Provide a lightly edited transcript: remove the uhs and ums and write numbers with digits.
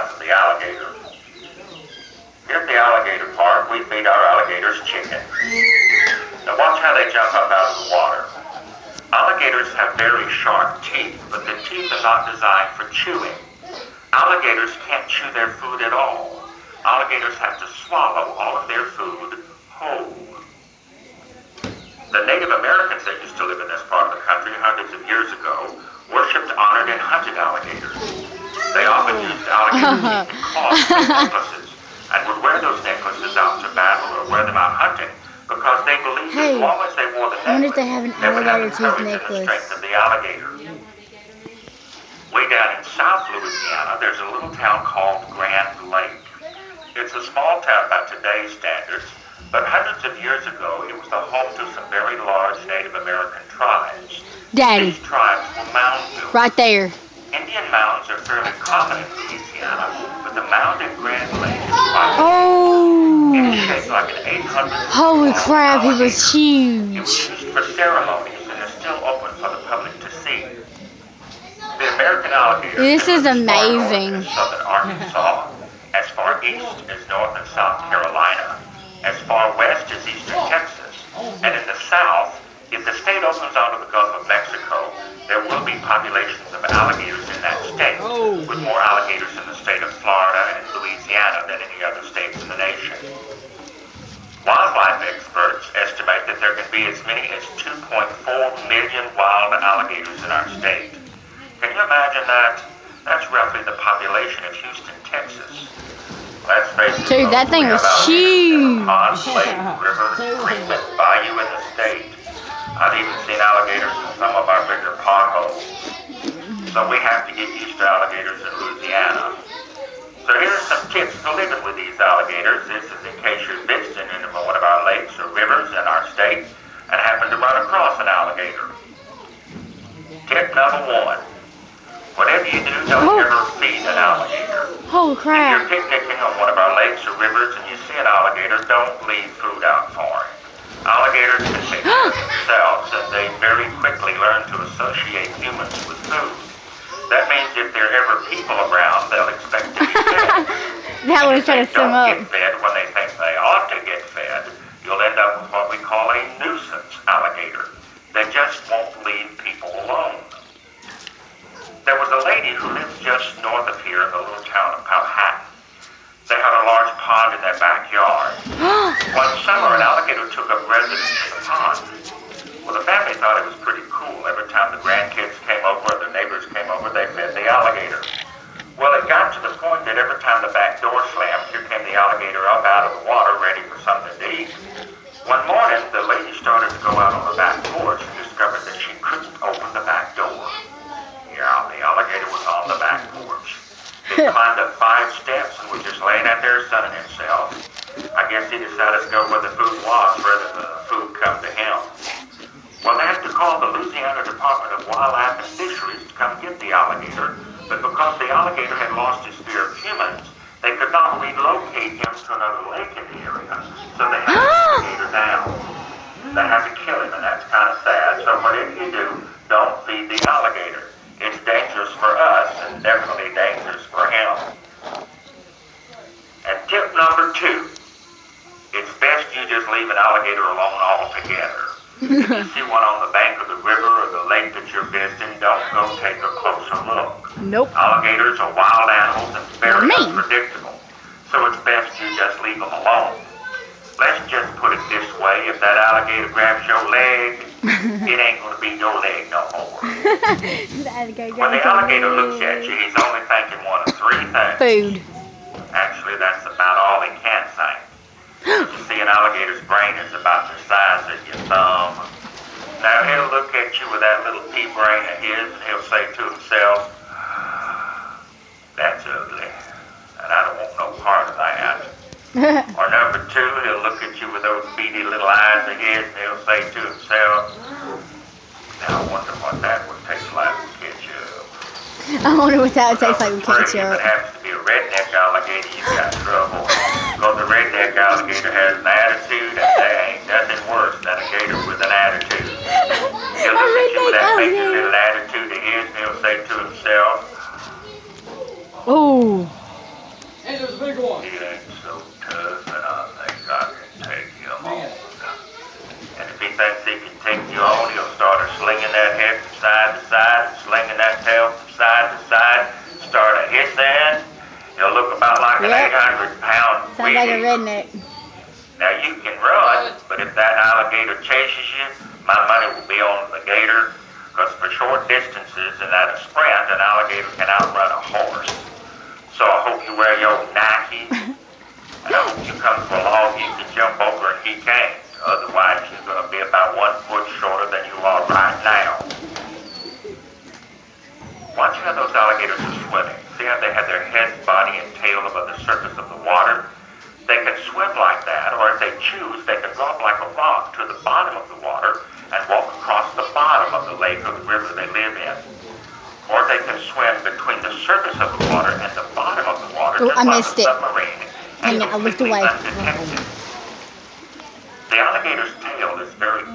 size of the alligator. Here at the alligator park, we feed our alligators chicken. Now watch how they jump up out of the water. Alligators have very sharp teeth, but the teeth are not designed for chewing. Alligators can't chew their food at all. Alligators have to swallow all of their food whole. The Native Americans that used to live in this part of the country hundreds of years ago worshipped, honored, and hunted alligators. They often used alligator teeth and claws to make necklaces and would wear those necklaces out to battle or wear them out hunting because they believed as long as they wore the necklace, they have an they would have the alligator tooth courage and the necklace. strength of the alligator. Way down in South Louisiana, there's a little town called Grand Lake. It's a small town by today's standards, but hundreds of years ago, it was the home to some very large Native American tribes. Daddy. These tribes were mound builders. Right there. Indian mounds are fairly common in Louisiana, but the mound at Grand Lake is quite Oh. It is shaped like an 800 Holy crap, he was It was huge. used for ceremonies and is still open for the public to see. The American alligator This is lives as far north amazing. as southern Arkansas, as far east as North and South Carolina, as far west as eastern Texas, and in the south, if the state opens onto the Gulf of Mexico, there will be populations of alligators in that state, with more alligators in the state of Florida and Louisiana than any other states in the nation. Wildlife experts estimate that there can be as many as 2.4 million wild alligators in our state. Can you imagine that? That's roughly the population of Houston, Texas. Let's face it, Dude, that thing was huge. Ponds, lake, river, creek, and bayou in the state. I've even seen alligators in some of our bigger potholes. So we have to get used to alligators in Louisiana. So here are some tips for living with these alligators. This is in case you're visiting in one of our lakes or rivers in our state and happen to run across an alligator. Tip number 1. Whatever you do, don't ever feed an alligator. Holy crap. If you're picnicking on one of our lakes or rivers and you see an alligator, don't leave food out for him. Alligators can take care of themselves, and they very quickly learn to associate humans with food. That means if there are ever people around, they'll expect to be fed. That was trying to sum up. If they don't get fed when they think they ought to get fed, you'll end up with what we call a nuisance alligator. They just won't leave people alone. There was a lady who lived just north of here in the little town of Powhatan. They had a large pond in their backyard. One summer, an alligator took up residence in the pond. Well, the family thought it was pretty cool. Every time the grandkids came over or the neighbors came over, they fed the alligator. Well, it got to the point that every time the back door slammed, here came the alligator up out of the water ready for something to eat. One morning, the lady started to go out on the back porch and discovered that she couldn't open the back door. Yeah, the alligator was on the back porch. He climbed up 5 steps and was just laying out there sunning himself. I guess he decided to go where the food was rather than the food come to him. Well, they had to call the Louisiana Department of Wildlife and Fisheries to come get the alligator, but because the alligator had lost his fear of humans, they could not relocate him to another lake in the area, so they had to shoot the gator down. They had to kill him, and that's kind of sad. So whatever you do, don't feed the alligator. It's dangerous for us and definitely dangerous for him. And tip number 2, it's best you just leave an alligator alone altogether. If you see one on the bank of the river or the lake that you're visiting, don't go take a closer look. Nope. Alligators are wild animals and very unpredictable, so it's best you just leave them alone. Let's just put it this way, if that alligator grabs your leg, it ain't going to be your leg no more. When the alligator looks at you, he's only thinking one of 3 things. Food. Actually, that's about all he can think. You see, an alligator's brain is about the size of your thumb. Now, he'll look at you with that little pea brain of his, and he'll say to himself, that's ugly, and I don't want no part of that. Or number 2, he'll look at you with those beady little eyes of his, and he'll say to himself, now I wonder what that would taste like with ketchup. I wonder what that would taste like with ketchup. If it happens to be a redneck alligator, you've got trouble. Because the redneck alligator has an attitude, and there ain't nothing worse than a gator with an attitude. He'll look at you with that big little attitude of his, and he'll say to himself, oh, He ain't so tough, and I think I can take him on. And if he thinks he can take you on, he'll start slinging that head from side to side, and slinging that tail from side to side, start a hissing. He'll look about like an Yep. 800-pound Sounds like a weenie. redneck. Now you can run, but if that alligator chases you, my money will be on the gator, because for short distances and at a sprint, an alligator can outrun a horse. So I hope you wear your Nikes, and I hope you come to a log you can jump over and he can't. Otherwise, you're going to be about 1 foot shorter than you are right now. Watch how those alligators are swimming. See how they have their head, body, and tail above the surface of the water? They can swim like that, or if they choose, they can drop like a rock to the bottom of the water and walk across the bottom of the lake or the river they live in. Or they can swim between the surface of the water and the bottom of the water, Oh, just I like a missed it. submarine, and Dang it, I looked completely away. undetected. The alligator's tail is very